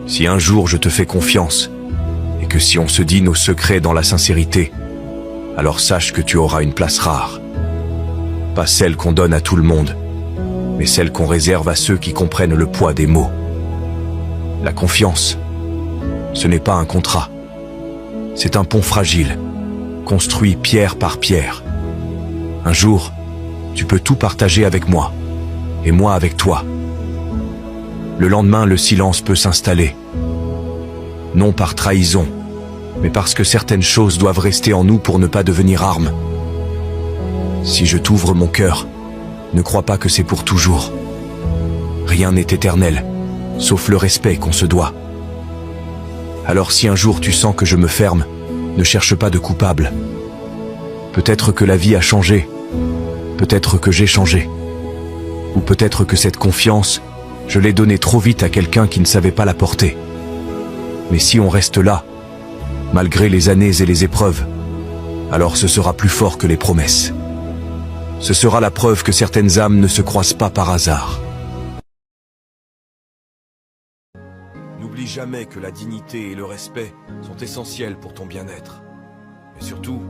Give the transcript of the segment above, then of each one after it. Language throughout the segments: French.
Si un jour je te fais confiance, et que si on se dit nos secrets dans la sincérité, alors sache que tu auras une place rare. Pas celle qu'on donne à tout le monde, mais celle qu'on réserve à ceux qui comprennent le poids des mots. La confiance, ce n'est pas un contrat. C'est un pont fragile, construit pierre par pierre. Un jour, tu peux tout partager avec moi, et moi avec toi. Le lendemain, le silence peut s'installer. Non par trahison, mais parce que certaines choses doivent rester en nous pour ne pas devenir armes. Si je t'ouvre mon cœur, ne crois pas que c'est pour toujours. Rien n'est éternel, sauf le respect qu'on se doit. Alors si un jour tu sens que je me ferme, ne cherche pas de coupable. Peut-être que la vie a changé, peut-être que j'ai changé, ou peut-être que cette confiance, je l'ai donnée trop vite à quelqu'un qui ne savait pas la porter. Mais si on reste là, malgré les années et les épreuves, alors ce sera plus fort que les promesses. Ce sera la preuve que certaines âmes ne se croisent pas par hasard. N'oublie jamais que la dignité et le respect sont essentiels pour ton bien-être. Mais surtout,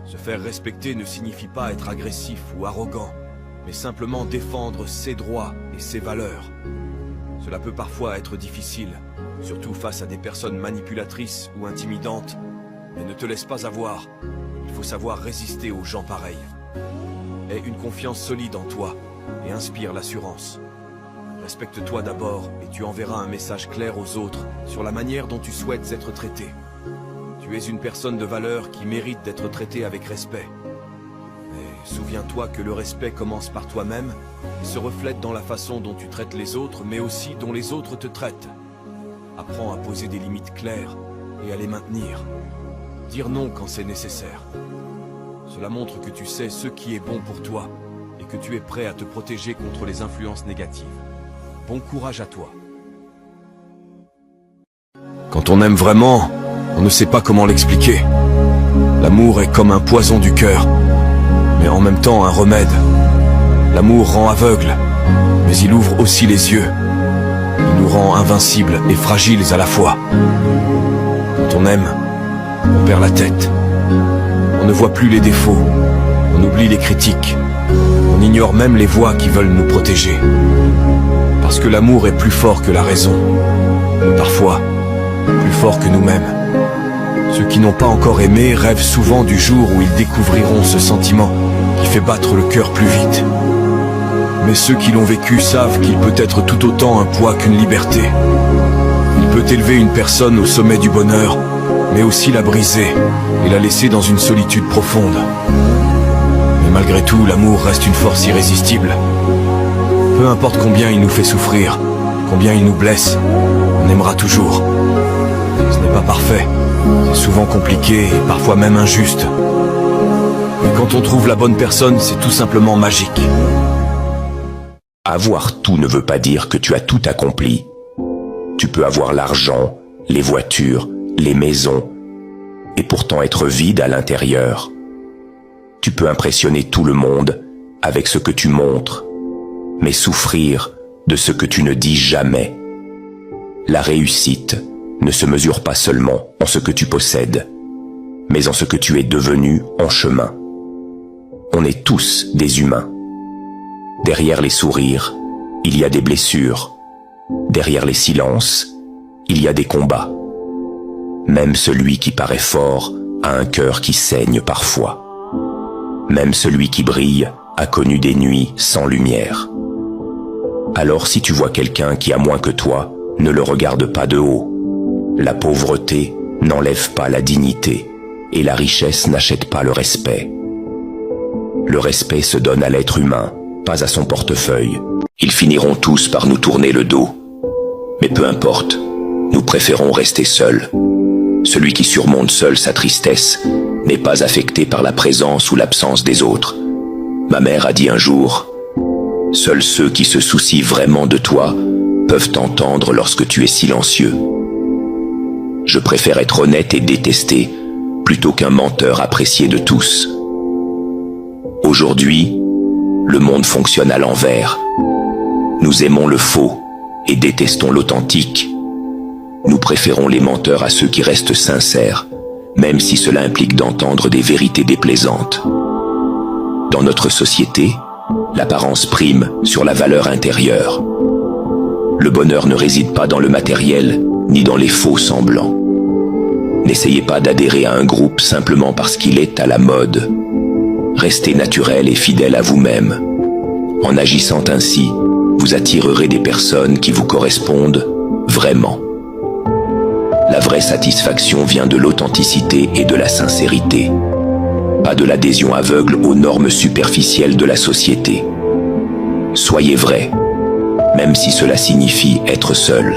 se faire respecter ne signifie pas être agressif ou arrogant, mais simplement défendre ses droits et ses valeurs. Cela peut parfois être difficile, surtout face à des personnes manipulatrices ou intimidantes, mais ne te laisse pas avoir. Il faut savoir résister aux gens pareils. Aie une confiance solide en toi et inspire l'assurance. Respecte-toi d'abord et tu enverras un message clair aux autres sur la manière dont tu souhaites être traité. Tu es une personne de valeur qui mérite d'être traitée avec respect. Mais souviens-toi que le respect commence par toi-même et se reflète dans la façon dont tu traites les autres, mais aussi dont les autres te traitent. Apprends à poser des limites claires et à les maintenir. Dire non quand c'est nécessaire. Cela montre que tu sais ce qui est bon pour toi et que tu es prêt à te protéger contre les influences négatives. Bon courage à toi. Quand on aime vraiment, on ne sait pas comment l'expliquer. L'amour est comme un poison du cœur, mais en même temps un remède. L'amour rend aveugle, mais il ouvre aussi les yeux. Il nous rend invincibles et fragiles à la fois. Quand on aime, on perd la tête. On ne voit plus les défauts, on oublie les critiques, on ignore même les voix qui veulent nous protéger. Parce que l'amour est plus fort que la raison, ou parfois plus fort que nous-mêmes. Ceux qui n'ont pas encore aimé rêvent souvent du jour où ils découvriront ce sentiment qui fait battre le cœur plus vite. Mais ceux qui l'ont vécu savent qu'il peut être tout autant un poids qu'une liberté. Il peut élever une personne au sommet du bonheur, mais aussi la briser et la laisser dans une solitude profonde. Mais malgré tout, l'amour reste une force irrésistible. Peu importe combien il nous fait souffrir, combien il nous blesse, on aimera toujours. Ce n'est pas parfait, c'est souvent compliqué et parfois même injuste. Mais quand on trouve la bonne personne, c'est tout simplement magique. Avoir tout ne veut pas dire que tu as tout accompli. Tu peux avoir l'argent, les voitures, les maisons, et pourtant être vide à l'intérieur. Tu peux impressionner tout le monde avec ce que tu montres, mais souffrir de ce que tu ne dis jamais. La réussite ne se mesure pas seulement en ce que tu possèdes, mais en ce que tu es devenu en chemin. On est tous des humains. Derrière les sourires, il y a des blessures. Derrière les silences, il y a des combats. Même celui qui paraît fort a un cœur qui saigne parfois. Même celui qui brille a connu des nuits sans lumière. Alors si tu vois quelqu'un qui a moins que toi, ne le regarde pas de haut. La pauvreté n'enlève pas la dignité, et la richesse n'achète pas le respect. Le respect se donne à l'être humain, pas à son portefeuille. Ils finiront tous par nous tourner le dos. Mais peu importe, nous préférons rester seuls. Celui qui surmonte seul sa tristesse n'est pas affecté par la présence ou l'absence des autres. Ma mère a dit un jour, « Seuls ceux qui se soucient vraiment de toi peuvent t'entendre lorsque tu es silencieux. » Je préfère être honnête et détesté plutôt qu'un menteur apprécié de tous. Aujourd'hui, le monde fonctionne à l'envers. Nous aimons le faux et détestons l'authentique. Nous préférons les menteurs à ceux qui restent sincères, même si cela implique d'entendre des vérités déplaisantes. Dans notre société, l'apparence prime sur la valeur intérieure. Le bonheur ne réside pas dans le matériel, ni dans les faux semblants. N'essayez pas d'adhérer à un groupe simplement parce qu'il est à la mode. Restez naturel et fidèle à vous-même. En agissant ainsi, vous attirerez des personnes qui vous correspondent vraiment. La vraie satisfaction vient de l'authenticité et de la sincérité, pas de l'adhésion aveugle aux normes superficielles de la société. Soyez vrai, même si cela signifie être seul.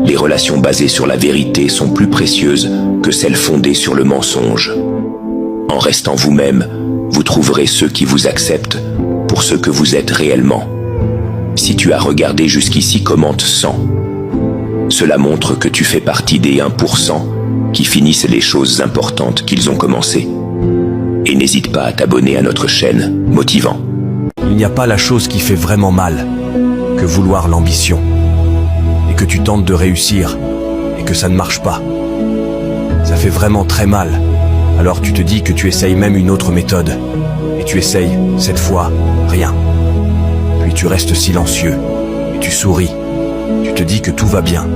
Les relations basées sur la vérité sont plus précieuses que celles fondées sur le mensonge. En restant vous-même, vous trouverez ceux qui vous acceptent pour ce que vous êtes réellement. Si tu as regardé jusqu'ici, commente 100. Cela montre que tu fais partie des 1% qui finissent les choses importantes qu'ils ont commencé. Et n'hésite pas à t'abonner à notre chaîne Motivant. Il n'y a pas la chose qui fait vraiment mal que vouloir l'ambition. Et que tu tentes de réussir et que ça ne marche pas. Ça fait vraiment très mal. Alors tu te dis que tu essayes même une autre méthode. Et tu essayes, cette fois, rien. Puis tu restes silencieux et tu souris. Tu te dis que tout va bien.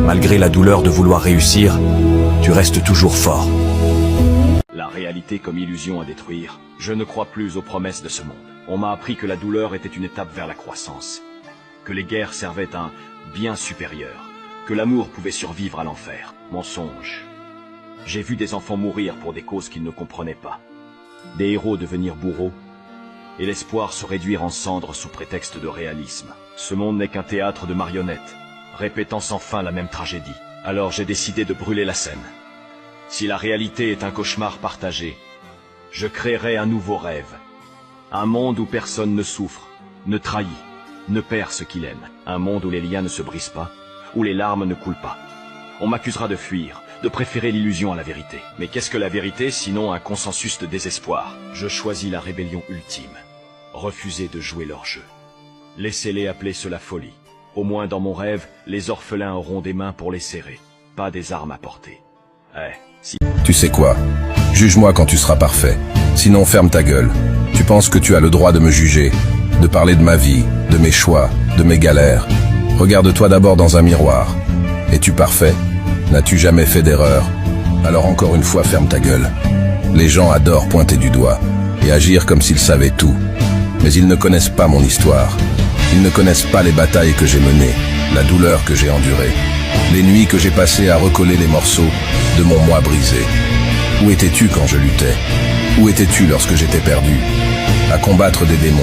Malgré la douleur de vouloir réussir, tu restes toujours fort. La réalité comme illusion à détruire. Je ne crois plus aux promesses de ce monde. On m'a appris que la douleur était une étape vers la croissance. Que les guerres servaient un bien supérieur. Que l'amour pouvait survivre à l'enfer. Mensonge. J'ai vu des enfants mourir pour des causes qu'ils ne comprenaient pas. Des héros devenir bourreaux. Et l'espoir se réduire en cendres sous prétexte de réalisme. Ce monde n'est qu'un théâtre de marionnettes, répétant sans fin la même tragédie. Alors j'ai décidé de brûler la scène. Si la réalité est un cauchemar partagé, je créerai un nouveau rêve. Un monde où personne ne souffre, ne trahit, ne perd ce qu'il aime. Un monde où les liens ne se brisent pas, où les larmes ne coulent pas. On m'accusera de fuir, de préférer l'illusion à la vérité. Mais qu'est-ce que la vérité sinon un consensus de désespoir? Je choisis la rébellion ultime. Refuser de jouer leur jeu. Laissez-les appeler cela folie. Au moins dans mon rêve, les orphelins auront des mains pour les serrer, pas des armes à porter. Si... Tu sais quoi? Juge-moi quand tu seras parfait. Sinon ferme ta gueule. Tu penses que tu as le droit de me juger, de parler de ma vie, de mes choix, de mes galères. Regarde-toi d'abord dans un miroir. Es-tu parfait? N'as-tu jamais fait d'erreur? Alors encore une fois ferme ta gueule. Les gens adorent pointer du doigt et agir comme s'ils savaient tout. Mais ils ne connaissent pas mon histoire. Ils ne connaissent pas les batailles que j'ai menées, la douleur que j'ai endurée, les nuits que j'ai passées à recoller les morceaux de mon moi brisé. Où étais-tu quand je luttais? Où étais-tu lorsque j'étais perdu? À combattre des démons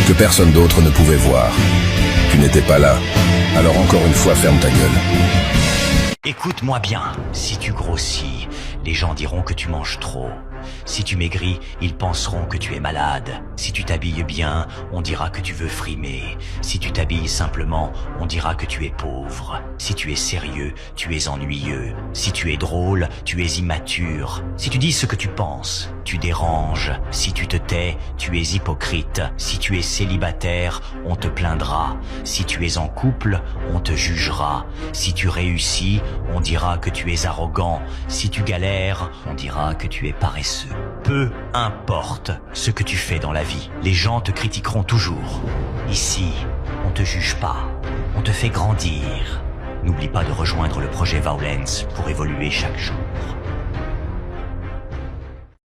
que personne d'autre ne pouvait voir. Tu n'étais pas là. Alors encore une fois, ferme ta gueule. Écoute-moi bien, si tu grossis, les gens diront que tu manges trop. Si tu maigris, ils penseront que tu es malade. Si tu t'habilles bien, on dira que tu veux frimer. Si tu t'habilles simplement, on dira que tu es pauvre. Si tu es sérieux, tu es ennuyeux. Si tu es drôle, tu es immature. Si tu dis ce que tu penses, tu déranges. Si tu te tais, tu es hypocrite. Si tu es célibataire, on te plaindra. Si tu es en couple, on te jugera. Si tu réussis, on dira que tu es arrogant. Si tu galères, on dira que tu es paresseux. Peu importe ce que tu fais dans la vie, les gens te critiqueront toujours. Ici, on te juge pas, on te fait grandir. N'oublie pas de rejoindre le projet Violence pour évoluer chaque jour.